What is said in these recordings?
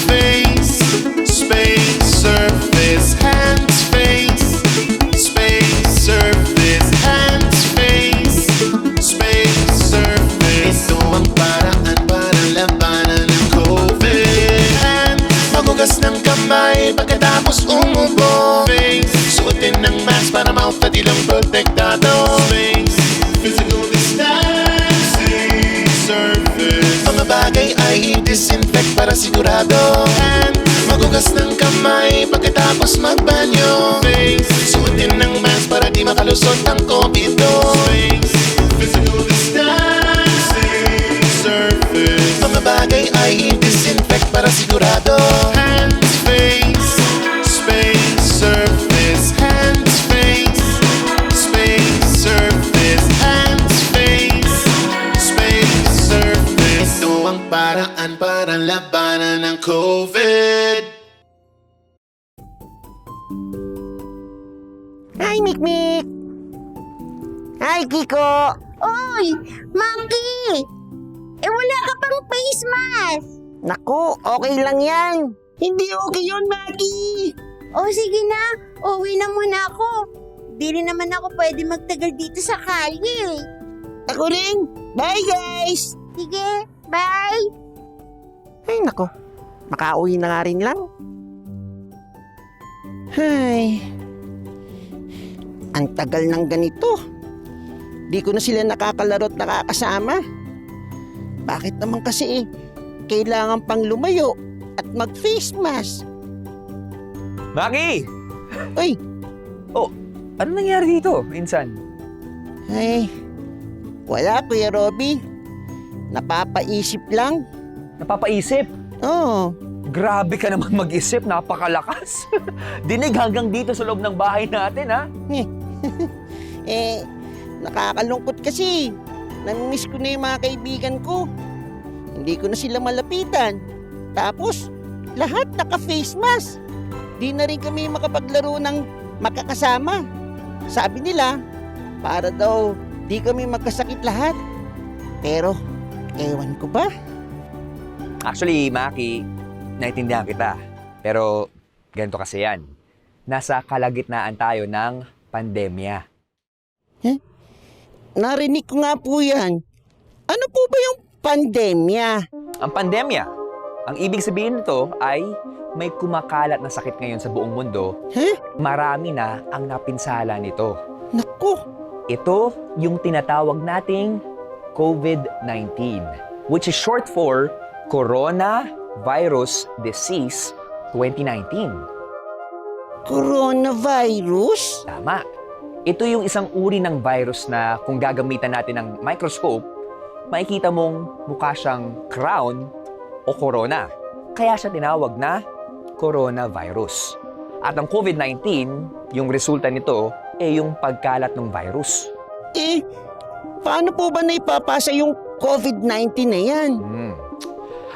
face, space, surface, hands, face, space, surface, hands, face, space, surface. Ito ang paraan para labanan ng COVID. Hands, magugas ng kamay pagkatapos umubo. Face, suotin ng mask para mouth at ilang protektado. Space, physical distancing, surface. Mga bagay ay i-disinfect para sigurado. Hand, magugas ng kamay pagkatapos magbanyo. Face, suotin ng mask para di makalusot ang COVID. Space, physical distancing, surface. Mga bagay ay i-disinfect para sigurado. Hands, face, space, surface. Hands, face, space, surface. Hands, face, space, surface. Ito ang paraan para labanan ng COVID. Hi, Mikmik! Hi, Kiko! Oy, Monkey! Wala ka pang face mask! Naku, okay lang yan. Hindi okay yun, Maki. Sige na, uwi na muna ako. Di rin naman ako pwede magtagal dito sa kalye. Ako rin. Bye, guys! Sige, bye! Ay, naku. Makauwi na nga rin lang. Ay. Ang tagal ng ganito. Di ko na sila nakakalaro at nakakasama. Bakit naman kasi kailangan pang lumayo at mag-face mask? Maki! Uy, Ano nangyari dito, Insan? ay. Wala, Kuya Robby. Napapaisip lang. Napapaisip? Oo. Grabe ka naman mag-isip, napakalakas. Dinig hanggang dito sa loob ng bahay natin, ha? Nakakalungkot kasi. Namimiss ko na yung mga kaibigan ko. Hindi ko na sila malapitan. Tapos, lahat naka-face mask. Di na rin kami makapaglaro ng makakasama. Sabi nila, para daw di kami magkasakit lahat. Pero, ewan ko ba? Actually, Maki, naintindihan kita. Pero, ganito kasi yan. Nasa kalagitnaan tayo ng pandemya. Narinig ko nga po yan. Ano po ba yung pandemya? Ang pandemya, ang ibig sabihin nito ay may kumakalat na sakit ngayon sa buong mundo. Marami na ang napinsala nito. Naku, Ito yung tinatawag nating COVID-19, which is short for Coronavirus Disease 2019. coronavirus? Tama. Ito yung isang uri ng virus na kung gagamitan natin ng microscope, makikita mong mukha siyang crown o corona. Kaya siya tinawag na coronavirus. At ang COVID-19, yung resulta nito, yung pagkalat ng virus. Paano po ba naipapasa yung COVID-19 na yan?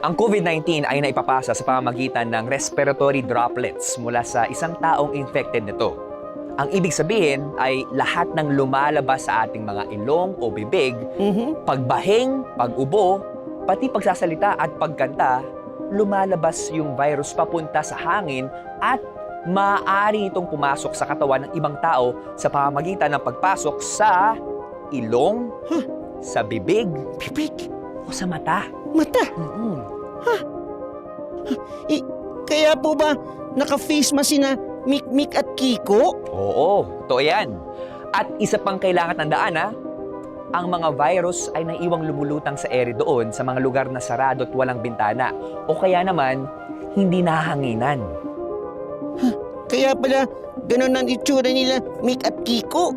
Ang COVID-19 ay naipapasa sa pamamagitan ng respiratory droplets mula sa isang taong infected nito. Ang ibig sabihin ay lahat ng lumalabas sa ating mga ilong o bibig, pagbahing, pag-ubo, pati pagsasalita at pagkanta, lumalabas yung virus papunta sa hangin at maaari itong pumasok sa katawan ng ibang tao sa pamamagitan ng pagpasok sa ilong, sa bibig, o sa mata. Mata? Kaya po ba naka-face mask sina Mikmik at Kiko? Oo, totoo yan. At isa pang kailangan tandaan ang mga virus ay naiwang lumulutang sa ere doon sa mga lugar na sarado at walang bintana o kaya naman hindi nahanginan. Kaya pala ganun ang itsura nila Mik at Kiko.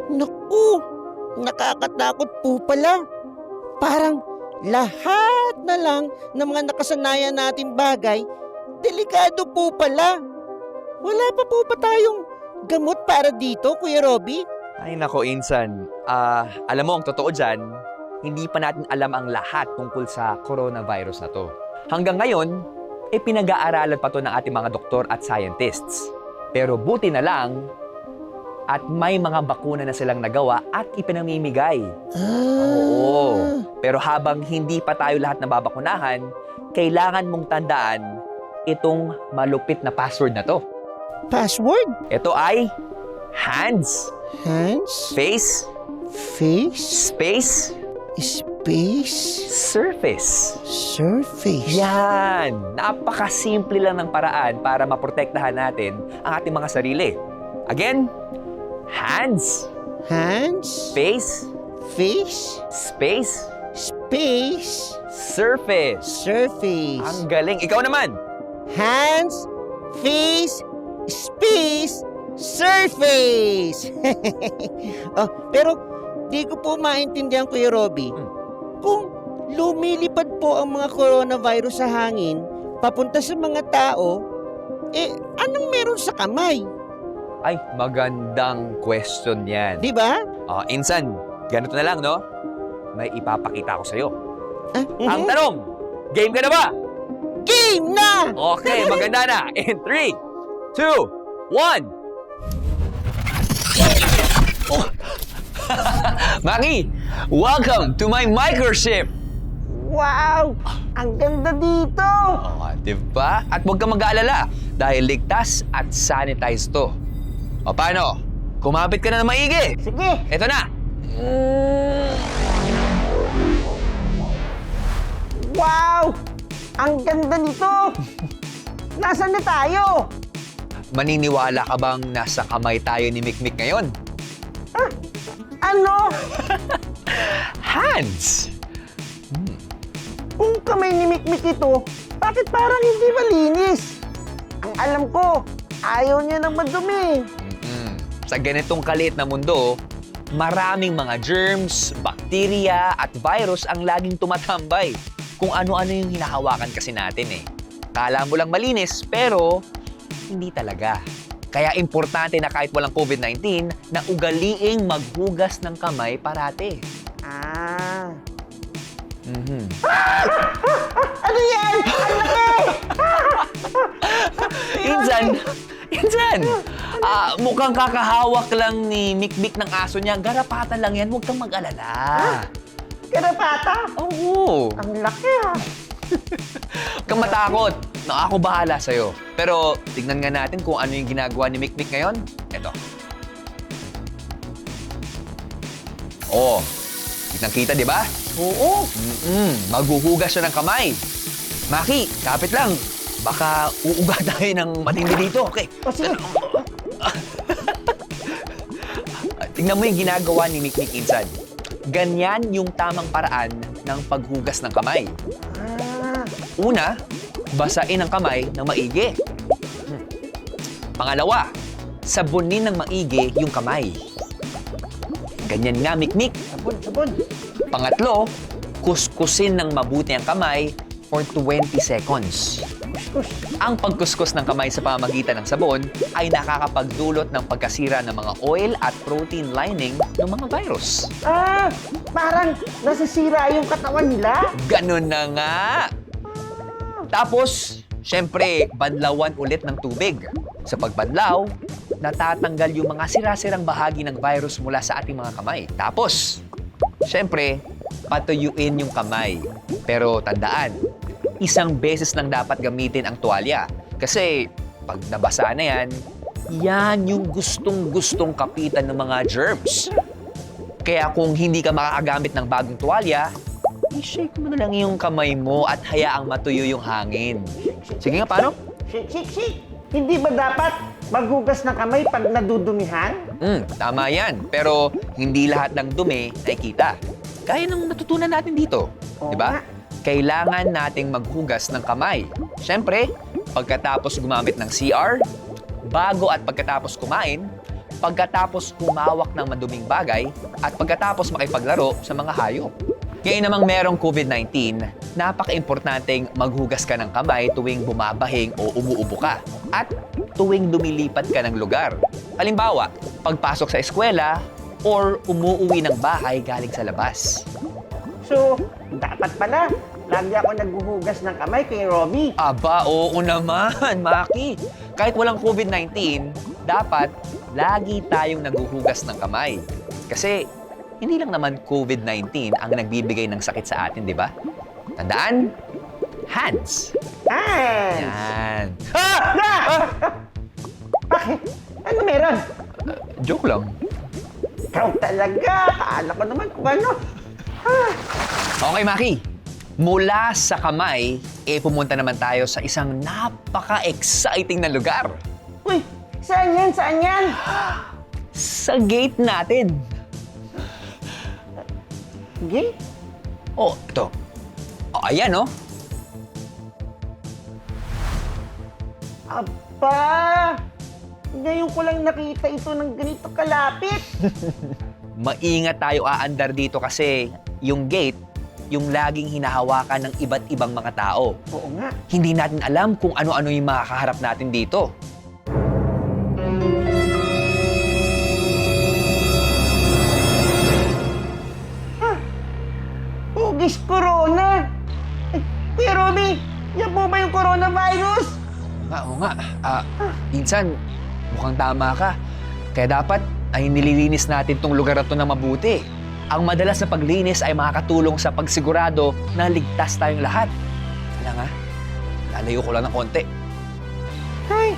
Naku, nakakatakot po pala. Parang lahat na lang ng mga nakasanayan nating bagay, delikado po pala. Wala pa po ba tayong gamot para dito, Kuya Robby? Ay nako, Insan. Alam mo, ang totoo dyan, hindi pa natin alam ang lahat tungkol sa coronavirus na to. Hanggang ngayon, pinag-aaralan pa to ng ating mga doktor at scientists. Pero buti na lang, at may mga bakuna na silang nagawa at ipinamimigay. Oo. Pero habang hindi pa tayo lahat nababakunahan, kailangan mong tandaan itong malupit na password na to. Password? Ito ay hands, Hands? face, Face? space, Space? surface. Surface? Yan! Napakasimple lang ng paraan para maprotektahan natin ang ating mga sarili. Again, hands, Hands? face, Face? space, Space? surface. Surface? Ang galing. Ikaw naman. Hands? Face? Space? Surface! Oh, pero di ko po maintindihan, Kuya Robby. Kung lumilipad po ang mga coronavirus sa hangin, papunta sa mga tao, anong meron sa kamay? Ay, magandang question yan. Di ba? Insan, ganito na lang, no? May ipapakita ko sa'yo. Ang Mhm. tanong, game ka na ba? Game na! Okay, maganda na. In 3, 2, 1. Oh. Maki, welcome to my microchip. Wow! Ang ganda dito! Diba? At huwag kang mag-aalala dahil ligtas at sanitize to. O paano? Kumapit ka na ng maigi. Sige! Ito na. Wow! Ang ganda nito! Nasaan na tayo? Maniniwala ka bang nasa kamay tayo ni Mikmik ngayon? Ano? Hands! Kung kamay ni Mikmik ito, bakit parang hindi malinis? Ang alam ko, ayaw niya ng madumi. Sa ganitong kaliit na mundo, maraming mga germs, bakterya at virus ang laging tumatambay. Kung ano-ano yung hinahawakan kasi natin eh. Kala mo lang malinis, pero hindi talaga. Kaya importante na kahit walang COVID-19, na ugaliing maghugas ng kamay parate. Ah. Mhm. Ano yan? Ang laki! Insan, mukhang kakahawak lang ni Mikmik ng aso niya. Garapatan lang yan, huwag kang mag-alala. Karapata? Oo. Ang laki ah. Huwag kang matakot. Ako bahala sa'yo. Pero tignan nga natin kung ano yung ginagawa ni Mikmik ngayon. Eto. Oh, kitang-kita, di ba? Oo. Maghuhugas siya ng kamay. Maki, kapit lang. Baka uuga tayo ng matindi dito. Okay. O sige. Tingnan mo yung ginagawa ni Mikmik, Insan. Ganyan yung tamang paraan ng paghugas ng kamay. Ah. Una, basain ang kamay ng maigi. Pangalawa, sabunin ng maigi yung kamay. Ganyan nga, Mikmik. Sabon. Pangatlo, kuskusin ng mabuti ang kamay for 20 seconds. Ang pagkuskus ng kamay sa pamamagitan ng sabon ay nakakapagdulot ng pagkasira ng mga oil at protein lining ng mga virus. Ah, parang nasisira yung katawan nila. Ganun na nga! Tapos, syempre, banlawan ulit ng tubig. Sa pagbanlaw, natatanggal yung mga sira-sirang bahagi ng virus mula sa ating mga kamay. Tapos, syempre, patuyuin yung kamay. Pero tandaan, isang beses lang dapat gamitin ang tuwalya. Kasi pag nabasa na yan, yan yung gustong-gustong kapitan ng mga germs. Kaya kung hindi ka makakagamit ng bagong tuwalya, i-shake mo na lang yung kamay mo at hayaang matuyo yung hangin. Sige nga, paano? Shake. Hindi ba dapat maghugas ng kamay pag nadudumihan? Tama yan. Pero hindi lahat ng dumi nakikita. Gaya ng natutunan natin dito. Oo Di ba? nga. Kailangan nating maghugas ng kamay. Siyempre, pagkatapos gumamit ng CR, bago at pagkatapos kumain, pagkatapos humawak ng maduming bagay, at pagkatapos makipaglaro sa mga hayop. Ngayon namang merong COVID-19, napaka-importanteng maghugas ka ng kamay tuwing bumabahing o umuubo ka at tuwing lumilipat ka ng lugar. Halimbawa, pagpasok sa eskwela or umuuwi ng bahay galing sa labas. So, dapat pala, lagi ako naghuhugas ng kamay kay Robby. Aba, oo naman, Maki. Kahit walang COVID-19, dapat lagi tayong naghuhugas ng kamay. Kasi hindi lang naman COVID-19 ang nagbibigay ng sakit sa atin, di ba? Tandaan, hands. Hands! Yan. Bakit? Ano meron? Joke lang. Ikaw talaga. Akala ko naman kung ano. Okay, Maki. Mula sa kamay, pumunta naman tayo sa isang napaka-exciting na lugar. Uy, saan yan? Saan yan? Sa gate natin. Gate? Oh, ito. Oh, ayan, oh. Aba! Ngayon ko lang nakita ito ng ganito kalapit. Maingat tayo aandar dito kasi yung gate, yung laging hinahawakan ng iba't ibang mga tao. Oo nga. Hindi natin alam kung ano-ano yung makakaharap natin dito. Hugis corona! Eh, Kuya Robby, yan po ba yung coronavirus? Oo nga. Minsan, mukhang tama ka. Kaya dapat ay nililinis natin tong lugar na to na mabuti. Ang madalas na paglinis ay makakatulong sa pagsigurado na ligtas tayong lahat. Kaya nga, lalayo ko lang ng konti. Ay,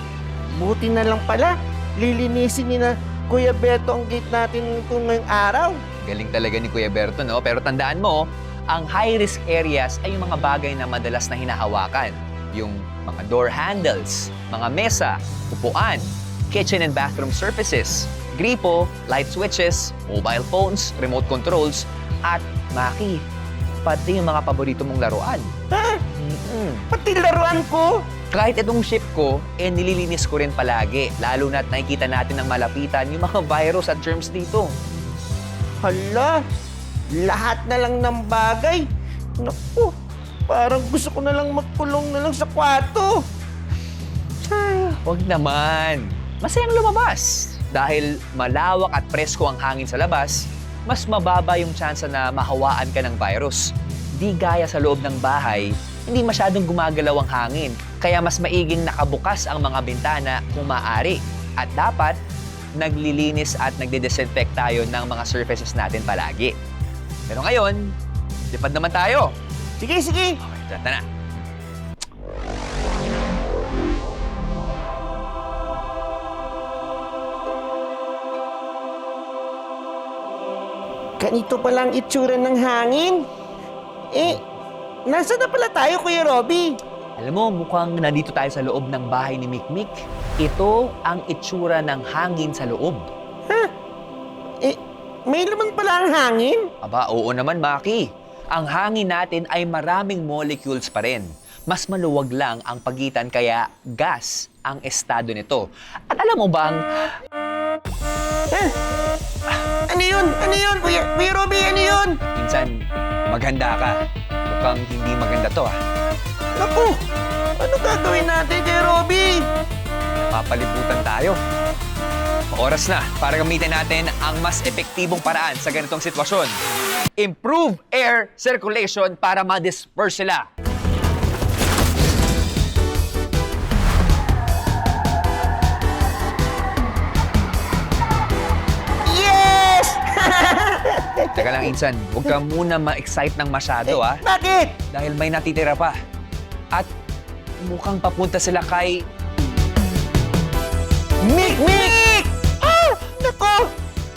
buti na lang pala. Lilinisin ni na Kuya Beto ang gate natin ito ngayong araw. Galing talaga ni Kuya Berto, no? Pero tandaan mo, ang high-risk areas ay yung mga bagay na madalas na hinahawakan. Yung mga door handles, mga mesa, upuan, kitchen and bathroom surfaces, gripo, light switches, mobile phones, remote controls, at Maki, pati yung mga paborito mong laruan. Ha? Mm-mm. Pati laruan ko? Kahit itong ship ko, nililinis ko rin palagi. Lalo na't nakikita natin ng malapitan yung mga virus at germs dito. Hala, lahat na lang ng bagay. Naku, parang gusto ko na lang magkulong na lang sa kwarto. Huwag naman. Masayang lumabas. Dahil malawak at presko ang hangin sa labas, mas mababa yung tsansa na mahawaan ka ng virus. Di gaya sa loob ng bahay, hindi masyadong gumagalaw ang hangin. Kaya mas maiging nakabukas ang mga bintana kung maaari. At dapat, naglilinis at nagde-disinfect tayo ng mga surfaces natin palagi. Pero ngayon, lipad naman tayo. Sige, sige. Okay, tara na. Ganito pala ang itsura ng hangin. Nasa na pala tayo, Kuya Robby? Alam mo, mukhang nandito tayo sa loob ng bahay ni Mikmik. Ito ang itsura ng hangin sa loob. May laman pala ang hangin? Aba, oo naman, Maki. Ang hangin natin ay maraming molecules pa rin. Mas maluwag lang ang pagitan kaya gas ang estado nito. At alam mo bang, Ano yun? Ano yun, Kuya Robby? Ano yun? minsan maganda ka. Mukhang hindi maganda to, ah. Naku, ano gagawin natin, Kuya Robby? Papalibutan tayo. Oras na para gamitin natin ang mas epektibong paraan sa ganitong sitwasyon. Improve air circulation para ma-disperse sila. Yes! Teka lang, Insan. Huwag ka muna ma-excite ng masyado, ah. Bakit? Dahil may natitira pa. At mukhang papunta sila kay... Mikmik! Naku!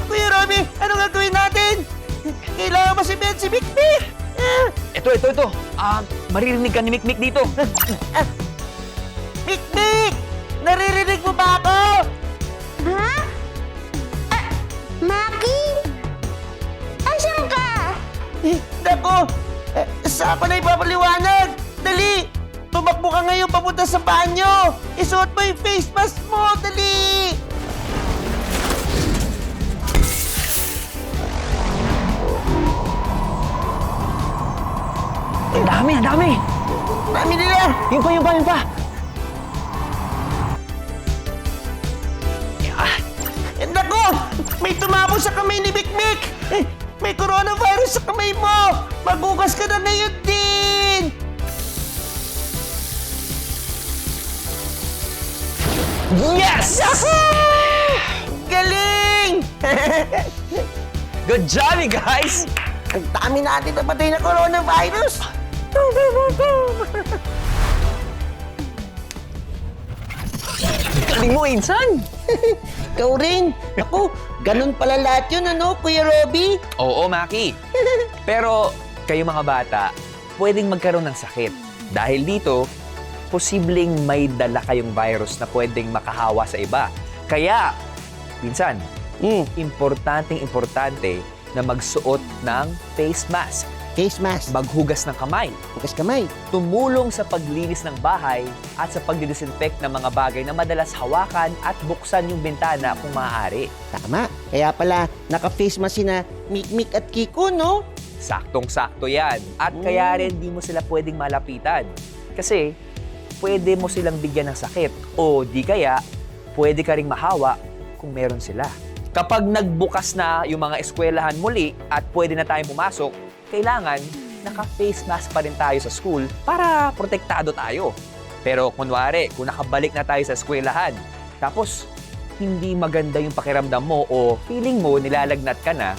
Kuya Robby, ano gagawin natin? Kailangan masibihan si Mikmik! Ito. Maririnig ka ni Mikmik dito. Mikmik! Naririnig mo ba ako? Ha? Maki? Asan ka? Naku! Saan ko na ipapaliwanag? Dali! Tumakbo ka ngayon papunta sa banyo! Isuot mo yung face mask mo! Dali! Ang dami! Dami nila! Yun pa! Naku! May tumabo sa kamay ni Mikmik! May coronavirus sa kamay mo! Magbukas ka na ngayon din! Yes! Galing! Good job, you guys! Ang dami natin napatay na coronavirus! mo, insan. Ikaw rin. Ako, ganun pala lahat yun, ano, Kuya Robby? Oo, Maki. Pero kayo mga bata, pwedeng magkaroon ng sakit. Dahil dito, posibleng may dala kayong virus na pwedeng makahawa sa iba. Kaya, pinsan, importante na magsuot ng face mask, Face mask. maghugas ng kamay, Bukas kamay. tumulong sa paglinis ng bahay at sa pagdidisinfect ng mga bagay na madalas hawakan at buksan yung bintana kung maaari. Tama. Kaya pala, naka-face mask sina Mikmik at Kiko, no? Saktong-sakto yan. At kaya rin di mo sila pwedeng malapitan. Kasi pwede mo silang bigyan ng sakit o di kaya pwede ka ring mahawa kung meron sila. Kapag nagbukas na yung mga eskwelahan muli at pwede na tayong pumasok, kailangan naka-face mask pa rin tayo sa school para protektado tayo. Pero kunwari, kung nakabalik na tayo sa eskwelahan, tapos hindi maganda yung pakiramdam mo o feeling mo nilalagnat ka na,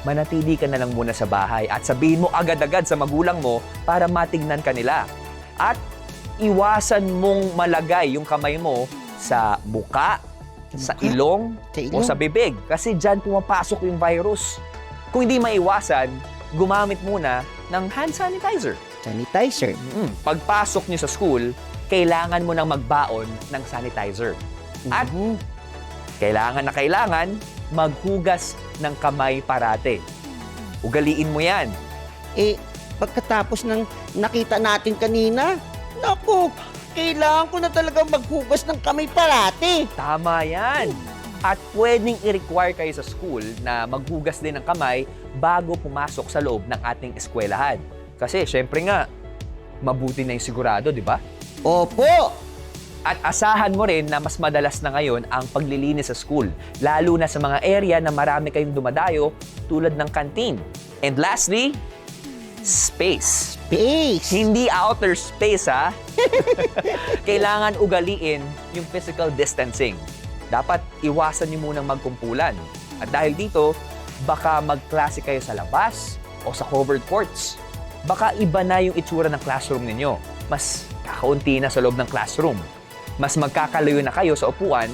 manatili ka na lang muna sa bahay at sabihin mo agad-agad sa magulang mo para matignan ka nila. At iwasan mong malagay yung kamay mo sa buka, sa ilong, o sa bibig kasi dyan pumapasok yung virus. Kung hindi maiwasan, gumamit muna ng hand sanitizer. Sanitizer. Pagpasok niyo sa school, kailangan mo nang magbaon ng sanitizer. At kailangan maghugas ng kamay parate. Ugaliin mo yan. Eh, pagkatapos ng nakita natin kanina, naku, kailangan ko na talaga maghugas ng kamay parati. Tama yan. At pwedeng i-require kayo sa school na maghugas din ng kamay bago pumasok sa loob ng ating eskwelahan. Kasi syempre nga, mabuti na yung sigurado, di ba? Opo. At asahan mo rin na mas madalas na ngayon ang paglilinis sa school, lalo na sa mga area na marami kayong dumadayo tulad ng canteen. And lastly, space. Space. Hindi outer space, ha? Kailangan ugaliin yung physical distancing. Dapat iwasan niyo munang magkumpulan. At dahil dito, baka magklase kayo sa labas o sa covered courts. Baka iba na yung itsura ng classroom ninyo. Mas kakaunti na sa loob ng classroom. Mas magkakalayo na kayo sa upuan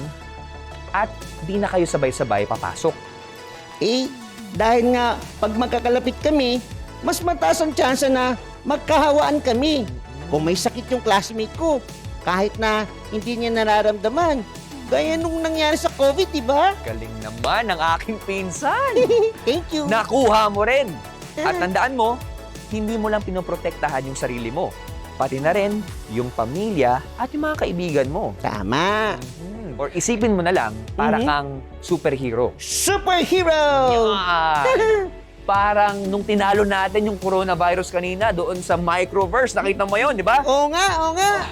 at di na kayo sabay-sabay papasok. Eh, dahil nga pag magkakalapit kami, mas mataas ang tsansa na magkahawaan kami. Kung may sakit yung classmate ko, kahit na hindi niya nararamdaman. Gaya nung nangyari sa COVID, di ba? Galing naman ng aking pinsan. Thank you. Nakuha mo rin. At tandaan mo, hindi mo lang pinoprotektahan yung sarili mo. Pati na rin yung pamilya at yung mga kaibigan mo. Tama. Or isipin mo na lang, para kang superhero. Superhero! Yan! Parang nung tinalo natin yung coronavirus kanina doon sa microverse, nakita mo yun, di ba? Oo nga, oo nga.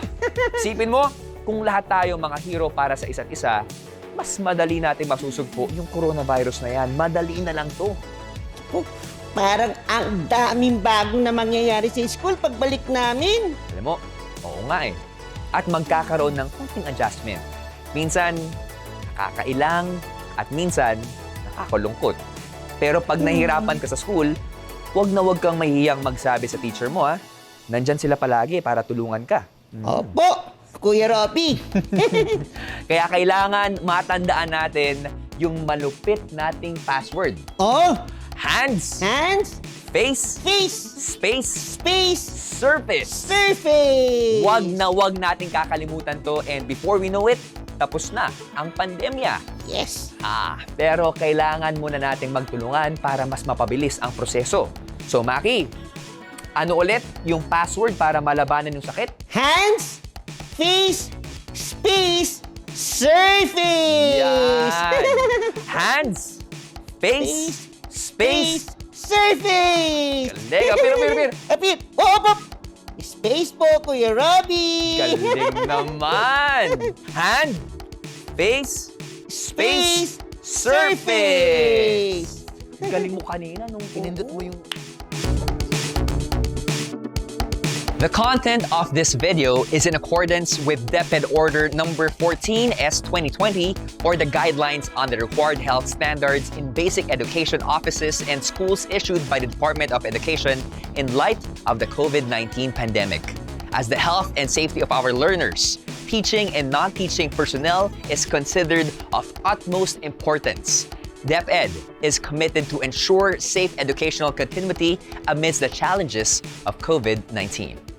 Isipin mo, kung lahat tayo mga hero para sa isa't isa, mas madali natin masusugpo yung coronavirus na yan. Madali na lang to. Oh, parang ang daming bagong na mangyayari sa school pagbalik namin. Alam mo, oo nga eh. At magkakaroon ng konting adjustment. Minsan, nakakailang at minsan, nakakalungkot. Pero pag nahihirapan ka sa school, huwag na huwag kang mahihiyang magsabi sa teacher mo, ha? Nandyan sila palagi para tulungan ka. Opo, Kuya Robby. Kaya kailangan matandaan natin yung malupit nating password. Oh, Hands, hands, face, face, space, space, surface. surface. Wag na wag nating kakalimutan to, and before we know it, tapos na ang pandemya. Yes. Pero kailangan muna nating magtulungan para mas mapabilis ang proseso. So Maki, ano ulit yung password para malabanan yung sakit? Hands, face, space, surface. Yan. Hands, face, space, surface. galing. Apir. Apir. Oh. Space po, Kuya Robby. Galing naman. Hand, face, space, surface. Galing mo kanina nung pinindot mo yung... The content of this video is in accordance with DepEd Order number 14/S2020, or the guidelines on the required health standards in basic education offices and schools issued by the Department of Education in light of the COVID-19 pandemic. As the health and safety of our learners, teaching and non-teaching personnel is considered of utmost importance. DepEd is committed to ensure safe educational continuity amidst the challenges of COVID-19.